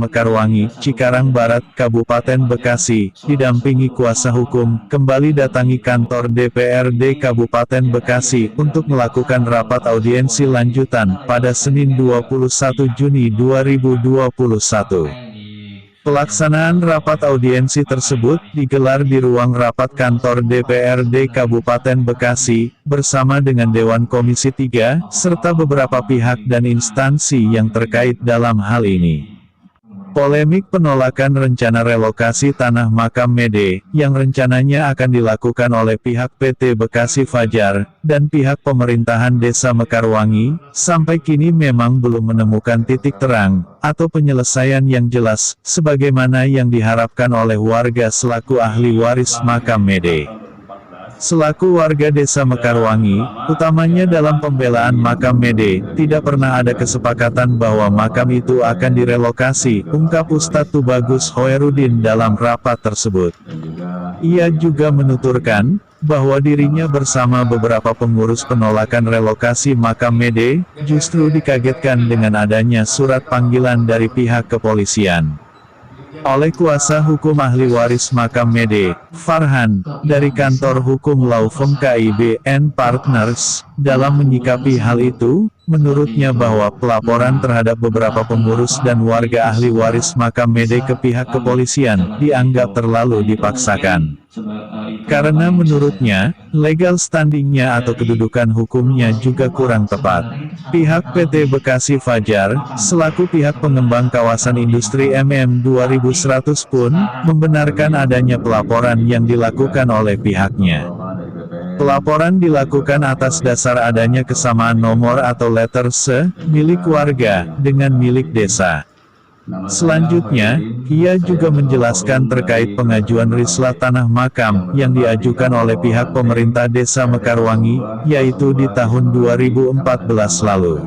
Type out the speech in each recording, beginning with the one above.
Mekarwangi, Cikarang Barat, Kabupaten Bekasi, didampingi kuasa hukum, kembali datangi kantor DPRD Kabupaten Bekasi untuk melakukan rapat audiensi lanjutan pada Senin 21 Juni 2021. Pelaksanaan rapat audiensi tersebut digelar di ruang rapat kantor DPRD Kabupaten Bekasi, bersama dengan Dewan Komisi 3, serta beberapa pihak dan instansi yang terkait dalam hal ini. Polemik penolakan rencana relokasi tanah makam Mede, yang rencananya akan dilakukan oleh pihak PT Bekasi Fajar, dan pihak pemerintahan Desa Mekarwangi, sampai kini memang belum menemukan titik terang, atau penyelesaian yang jelas, sebagaimana yang diharapkan oleh warga selaku ahli waris makam Mede. Selaku warga Desa Mekarwangi, utamanya dalam pembelaan makam Mede, tidak pernah ada kesepakatan bahwa makam itu akan direlokasi, ungkap Ustadz Tubagus Hoerudin dalam rapat tersebut. Ia juga menuturkan, bahwa dirinya bersama beberapa pengurus penolakan relokasi makam Mede, justru dikagetkan dengan adanya surat panggilan dari pihak kepolisian. Oleh kuasa hukum ahli waris makam Mede, Farhan, dari kantor hukum Law Firm KIB & Partners, dalam menyikapi hal itu, menurutnya bahwa pelaporan terhadap beberapa pengurus dan warga ahli waris makam Mede ke pihak kepolisian, dianggap terlalu dipaksakan. Karena menurutnya, legal standingnya atau kedudukan hukumnya juga kurang tepat. Pihak PT Bekasi Fajar, selaku pihak pengembang kawasan industri MM2100 pun, membenarkan adanya pelaporan yang dilakukan oleh pihaknya. Pelaporan dilakukan atas dasar adanya kesamaan nomor atau letter C, milik warga, dengan milik desa. Selanjutnya, ia juga menjelaskan terkait pengajuan rislah tanah makam, yang diajukan oleh pihak pemerintah Desa Mekarwangi, yaitu di tahun 2014 lalu.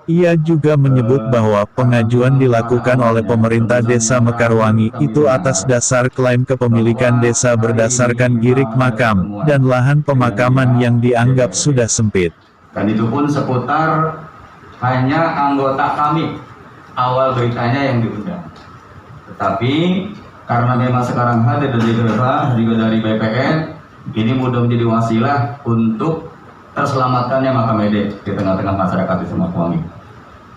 Ia juga menyebut bahwa pengajuan dilakukan oleh pemerintah Desa Mekarwangi itu atas dasar klaim kepemilikan desa berdasarkan girik makam, dan lahan pemakaman yang dianggap sudah sempit. Dan itu pun seputar hanya anggota kami, awal beritanya yang diundang. Tetapi, karena memang sekarang hadir dari DPR, juga dari BPN, ini mudah menjadi wasilah untuk terselamatkannya makam Mede di tengah-tengah masyarakat di Mekarwangi.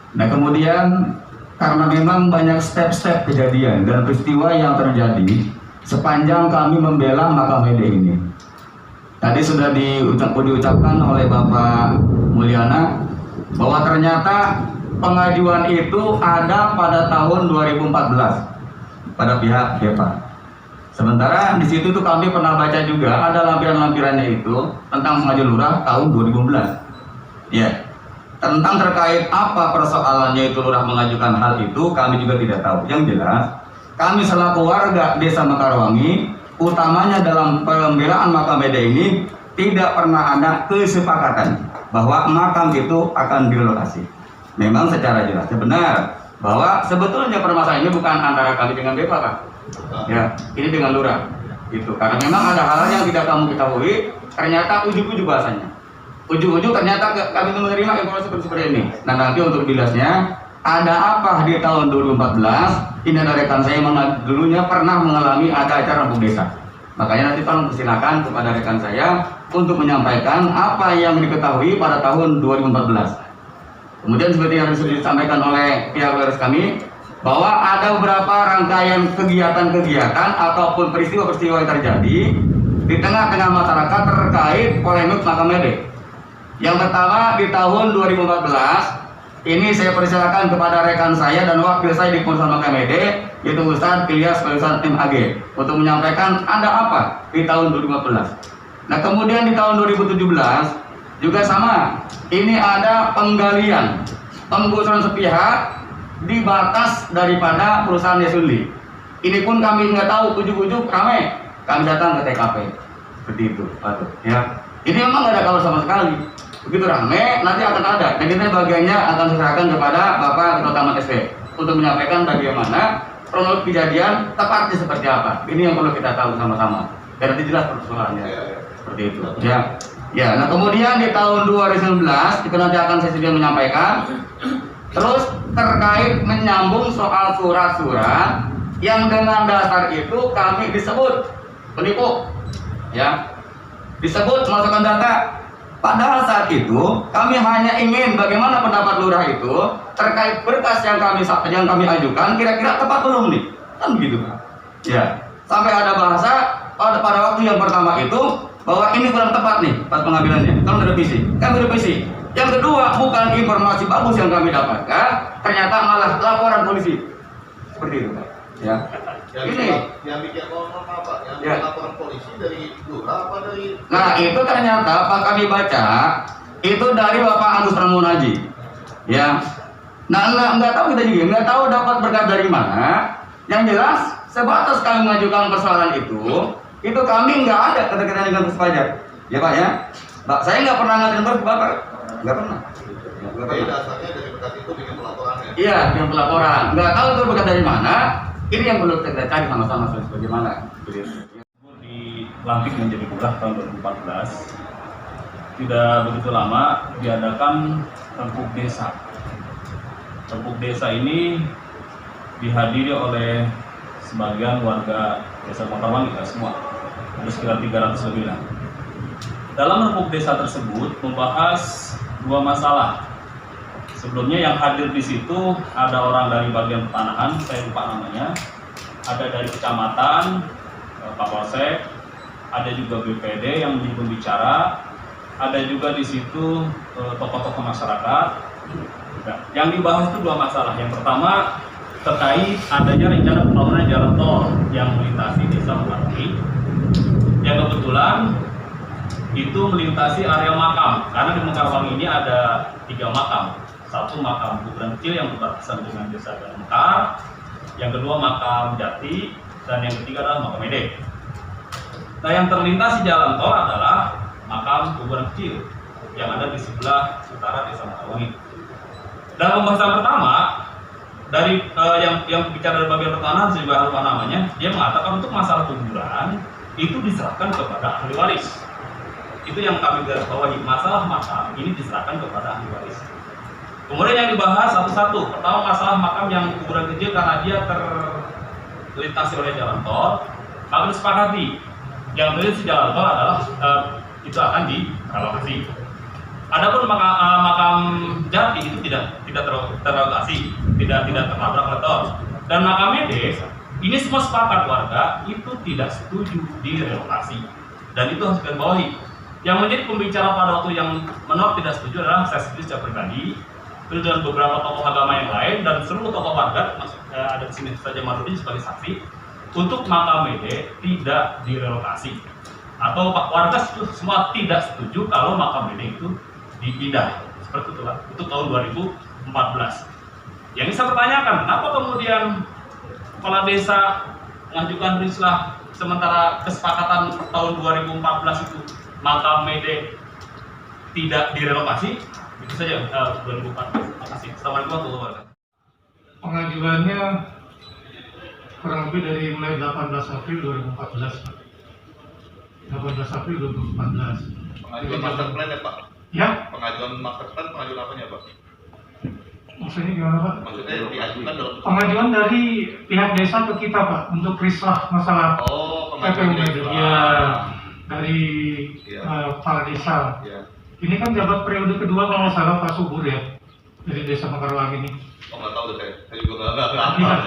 Nah kemudian, karena memang banyak step-step kejadian dan peristiwa yang terjadi sepanjang kami membela makam Mede ini. Tadi sudah diucapkan oleh Bapak Mulyana bahwa ternyata pengajuan itu ada pada tahun 2014 pada pihak DEPA. Sementara di situ tuh kami pernah baca juga ada lampiran-lampirannya itu tentang pengajuan lurah tahun 2015. Ya. Tentang terkait apa persoalannya itu lurah mengajukan hal itu kami juga tidak tahu. Yang jelas, kami selaku warga Desa Mekarwangi, utamanya dalam pembelaan makam Mede ini tidak pernah ada kesepakatan bahwa makam itu akan direlokasi. Memang secara jelasnya benar bahwa sebetulnya permasalahan ini bukan antara kami dengan BEPA, Pak. Ya, ini dengan lurah. Gitu. Karena memang ada hal yang tidak kamu ketahui, ternyata ujuk-ujuk bahasanya. Ujung-ujung ternyata kami menerima informasi seperti ini. Nah nanti untuk jelasnya, ada apa di tahun 2014? Ini ada rekan saya yang dulunya pernah mengalami ada acara rembuk desa. Makanya nanti tolong persilakan kepada rekan saya untuk menyampaikan apa yang diketahui pada tahun 2014. Kemudian seperti yang sudah disampaikan oleh pihak waris kami, bahwa ada beberapa rangkaian kegiatan-kegiatan ataupun peristiwa-peristiwa yang terjadi di tengah-tengah masyarakat terkait polemik makam Mede. Yang pertama di tahun 2014, ini saya persilakan kepada rekan saya dan wakil saya di Komisi Makam Mede, yaitu Ustadz Ilyas Faisal MAG, untuk menyampaikan ada apa di tahun 2014. Nah kemudian di tahun 2017 juga sama, ini ada penggalian, penggusuran sepihak di batas daripada perusahaan Yesuli. Ini pun kami nggak tahu, ujuk-ujuk ramai, kami datang ke TKP, seperti itu, ya. Ini memang nggak ada kabar sama sekali. Begitu rame, nanti akan ada. Dan ini bagiannya akan diserahkan kepada Bapak Ketua Taman SP untuk menyampaikan bagaimana kronologi kejadian tepatnya seperti apa. Ini yang perlu kita tahu sama-sama. Dan nanti jelas persoalannya seperti itu. Ya. Nah kemudian di tahun 2019 itu nanti akan saya sudah menyampaikan Terus terkait menyambung soal surat-surat yang dengan dasar itu kami disebut penipu, ya, disebut masukkan data. Padahal saat itu kami hanya ingin bagaimana pendapat lurah itu terkait berkas yang kami ajukan kira-kira tepat belum nih, kan begitu Pak. Ya, sampai ada bahasa pada waktu yang pertama itu bahwa ini kurang tepat nih pas pengambilannya, kami revisi. Yang kedua, bukan informasi bagus yang kami dapatkan, ternyata malah laporan polisi. Seperti itu Pak. Ya. Yang bikin normal Pak, yang laporan polisi dari lurah apa dari? Nah itu ternyata Pak kami baca itu dari Bapak Agus Pramonaji, ya. Nah nggak tahu kita juga nggak tahu dapat berkat dari mana. Yang jelas sebatas kami mengajukan persoalan itu kami nggak ada kata-kata dengan khusus pajak, ya Pak ya. Pak saya nggak pernah ngajuin berkas Bapak, nggak pernah. Jadi dasarnya dari berkas itu bikin pelaporannya? Iya, bikin pelaporan. Nggak tahu itu berkat dari mana. Ini yang perlu kita cari sama-sama bagaimana. Dilantik menjadi lurah tahun 2014, tidak begitu lama diadakan rempuk desa. Rempuk desa ini dihadiri oleh sebagian warga desa Makarwangi, tidak semua, ada sekitar 300 lebih lah. Dalam rempuk desa tersebut membahas dua masalah. Sebelumnya yang hadir di situ ada orang dari bagian pertanahan, saya lupa namanya, ada dari kecamatan, Kapolsek, ada juga BPD yang menjadi pembicara, ada juga di situ tokoh-tokoh masyarakat. Nah, yang dibahas itu dua masalah. Yang pertama terkait adanya rencana pembangunan jalan tol yang melintasi desa Makarwangi, yang kebetulan itu melintasi area makam, karena di Makarwangi ini ada 3 makam. Satu makam kuburan kecil yang berbatasan dengan desa Mekar, yang kedua makam Jati, dan yang ketiga adalah makam Mede. Nah yang terlintas di jalan tol adalah makam kuburan kecil yang ada di sebelah utara desa Makarwangi. Dan pembahasan pertama dari yang bicara dari bagian pertanahan, saya juga lupa namanya, dia mengatakan untuk masalah kuburan itu diserahkan kepada ahli waris. Itu yang kami garis bawahi, masalah makam ini diserahkan kepada ahli waris. Kemudian yang dibahas satu-satu. Pertama masalah makam yang kuburan kecil karena dia terlintasi oleh jalan tol. Kami disepakati yang melintasi jalan tol adalah itu akan direlokasi. Adapun makam Jati itu tidak terrelokasi, tidak terlabrak oleh tol. Dan makam Mede ini semua sepakat warga itu tidak setuju direlokasi. Dan itu harus digarisbawahi. Yang menjadi pembicara pada waktu yang menolak tidak setuju adalah saya sendiri secara pribadi, terus dengan beberapa tokoh agama yang lain dan seluruh tokoh warga, ada di sini saja Marudin sebagai saksi, untuk makam Mede tidak direlokasi. Atau warga semua tidak setuju kalau makam Mede itu dipindah. Seperti itulah, itu tahun 2014. Yang ini saya pertanyakan, kenapa kemudian kepala desa mengajukan rislah sementara kesepakatan tahun 2014 itu makam Mede tidak direlokasi? Itu saja 2014. Terima kasih. Assalamualaikum warahmatullahi wabarakatuh. Pengajuannya kurang lebih dari mulai 18 April 2014. 18 April 2014. Pengajuan master plan ya Pak? Ya? Pengajuan master plan, pengajuan apanya Pak? Maksudnya gimana Pak? Maksudnya diajukan dalam pengajuan dari pihak desa ke kita Pak untuk rislah masalah pengajuan PPU. Ya, dari kepala desa. Ya. Ini kan jabat periode kedua kalau nggak salah Pak Subur ya, dari desa Makarwangi ini. Oh nggak tahu deh saya juga nggak Iya,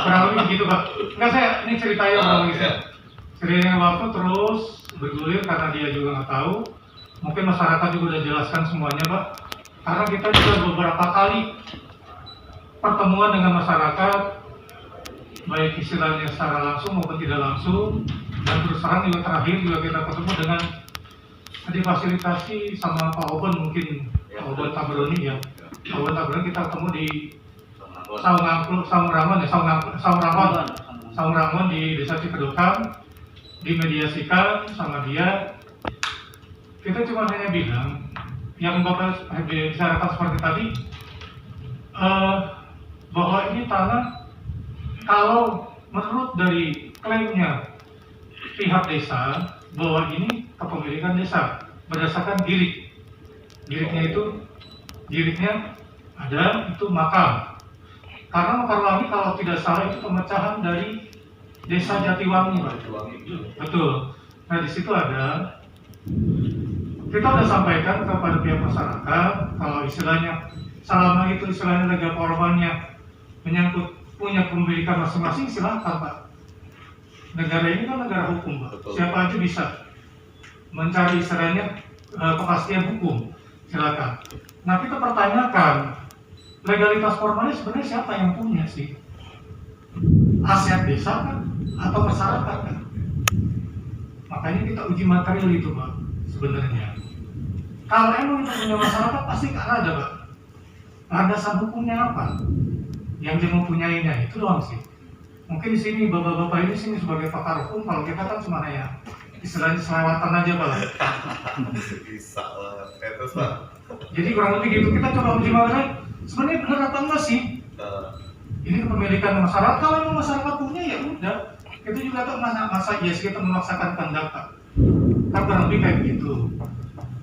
kurang lebih begitu Pak. Enggak, saya ini ceritanya kurang lebih. Iya. Seiring waktu terus bergulir karena dia juga nggak tahu. Mungkin masyarakat juga udah jelaskan semuanya Pak. Karena kita juga beberapa kali pertemuan dengan masyarakat, baik istilahnya secara langsung maupun tidak langsung. Dan terus terang juga terakhir juga kita ketemu dengan difasilitasi sama Pak Oben, mungkin Pak Oben Tabroni ya. Pak Oben Tabroni kita ketemu di Saungramon di Desa Cikedokan, dimediasikan sama dia. Kita cuma hanya bilang yang Bapak bicarakan seperti tadi, bahwa ini tanah kalau menurut dari klaimnya pihak desa bahwa ini kepemilikan desa berdasarkan girik. Giriknya itu ada itu makam. Karena Mekarwangi kalau tidak salah itu pemecahan dari Desa Jatiwangi, Pak. Betul. Nah di situ ada, kita sudah sampaikan kepada pihak masyarakat kalau istilahnya selama itu istilahnya lega korbannya menyangkut punya pemilikan masing-masing, silahkan Pak. Negara ini kan negara hukum, Pak. Siapa aja bisa mencari istilahnya kepastian hukum, silakan. Nah kita pertanyakan legalitas formalnya sebenarnya siapa yang punya sih? Aset desa kan atau masyarakat kan? Makanya kita uji material itu Pak sebenarnya. Kalau emang itu punya masyarakat pasti kan ada Pak. Landasan hukumnya apa? Yang dia mempunyainya itu doang sih. Mungkin di sini bapak-bapak ini sini sebagai pakar hukum, kalau kita kan cuma ya istilahnya selewatan aja Pak. Bisa lah. Terus Pak. Jadi kurang lebih gitu, kita coba uji material. Sebenarnya benar apa enggak sih? Ini kepemilikan masyarakat. Kalau memang masyarakat punya ya udah. Itu juga tuh masa yes kita memaksakan kehendak Pak. Kan kurang lebih kayak gitu.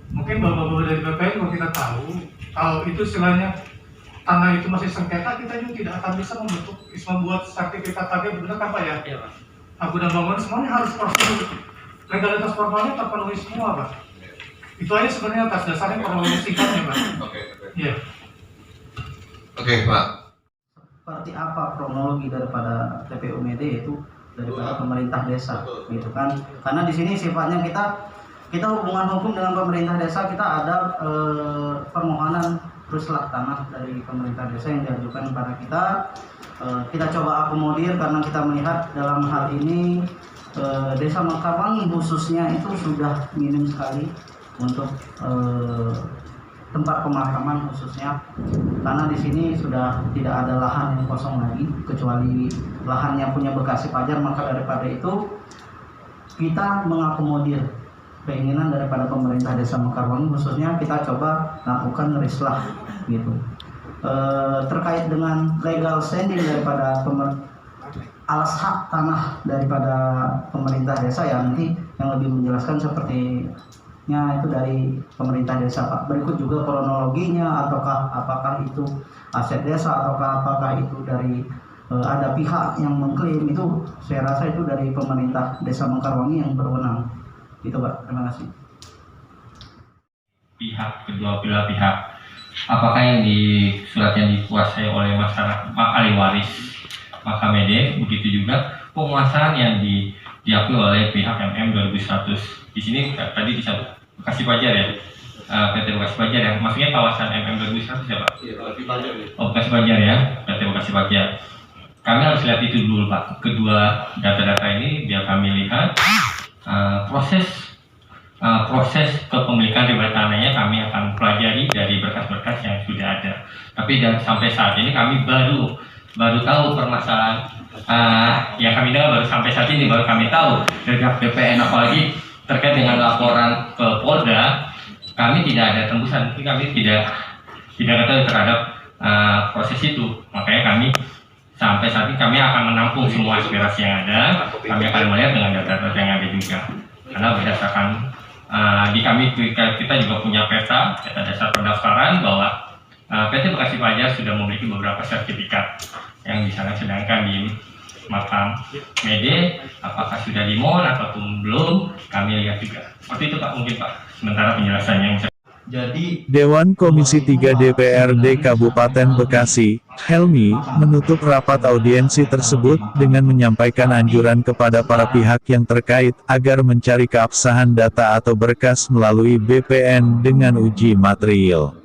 Mungkin bapak-bapak dari BPN kalau kita tahu, kalau itu istilahnya tanah itu masih sengketa, kita juga tidak akan bisa membuat sertifikat tadi, benar kan Pak ya? Iya Pak. Aku dan bangun semuanya harus prosedur legalitas formalnya terpenuhi semua Pak. Itu aja sebenarnya atas dasarnya kronologi singkatnya Pak. Oke. Iya. Oke Pak. Seperti apa kronologi daripada TPU Mede itu daripada pemerintah desa, gitu kan? Karena di sini sifatnya kita hubungan hukum dengan pemerintah desa, kita ada permohonan ruslah tanah dari pemerintah desa yang diajukan kepada kita. Kita coba akomodir karena kita melihat dalam hal ini Desa Mekarwangi khususnya itu sudah minim sekali untuk tempat pemakaman khususnya, karena di sini sudah tidak ada lahan yang kosong lagi kecuali lahannya punya Bekasi Pajar. Maka daripada itu kita mengakomodir keinginan daripada pemerintah Desa Mekarwangi khususnya, kita coba lakukan rislah gitu. Terkait dengan legal standing daripada alas hak tanah daripada pemerintah desa, ya nanti yang lebih menjelaskan sepertinya itu dari pemerintah desa Pak. Berikut juga kronologinya, apakah itu aset desa ataukah apakah itu dari ada pihak yang mengklaim, itu saya rasa itu dari pemerintah Desa Mekarwangi yang berwenang. Itu Pak, terima kasih. Kedua belah pihak, apakah yang di surat yang dikuasai oleh masyarakat ahli waris maka Mede, begitu juga penguasaan yang diakui oleh pihak MM 2100. Di sini tadi disebut Bekasi Pajar ya, PT Bekasi Pajar ya, maksudnya kawasan MM 2100 ya Pak? Iya, Bekasi Pajar ya. Oh, Bekasi Pajar ya, PT Bekasi Pajar. Kami harus lihat itu dulu Pak. Kedua data-data ini biar kami lihat proses kepemilikan riwayat tanahnya kami akan pelajari dari berkas-berkas yang sudah ada. Tapi sampai saat ini kami baru tahu permasalahan yang kami dengar baru sampai saat ini baru kami tahu dari BPN, apalagi terkait dengan laporan ke Polda. Kami tidak ada tembusan, kami tidak ketahui terhadap proses itu. Makanya kami sampai saat ini kami akan menampung semua aspirasi yang ada. Kami akan melihat dengan data-data yang ada juga. Karena berdasarkan kita juga punya peta dasar pendaftaran bahwa PT Bekasi Pajar sudah memiliki beberapa sertifikat yang di sana, sedangkan di makam Mede apakah sudah di MON ataupun belum, kami lihat juga. Seperti itu Pak, mungkin Pak sementara penjelasannya yang Jadi Dewan Komisi 3 DPRD Kabupaten Bekasi, Helmi, menutup rapat audiensi tersebut dengan menyampaikan anjuran kepada para pihak yang terkait agar mencari keabsahan data atau berkas melalui BPN dengan uji material.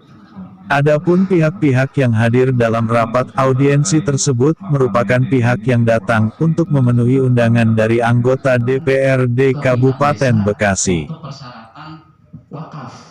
Adapun pihak-pihak yang hadir dalam rapat audiensi tersebut merupakan pihak yang datang untuk memenuhi undangan dari anggota DPRD Kabupaten Bekasi. untuk persyaratan wakaf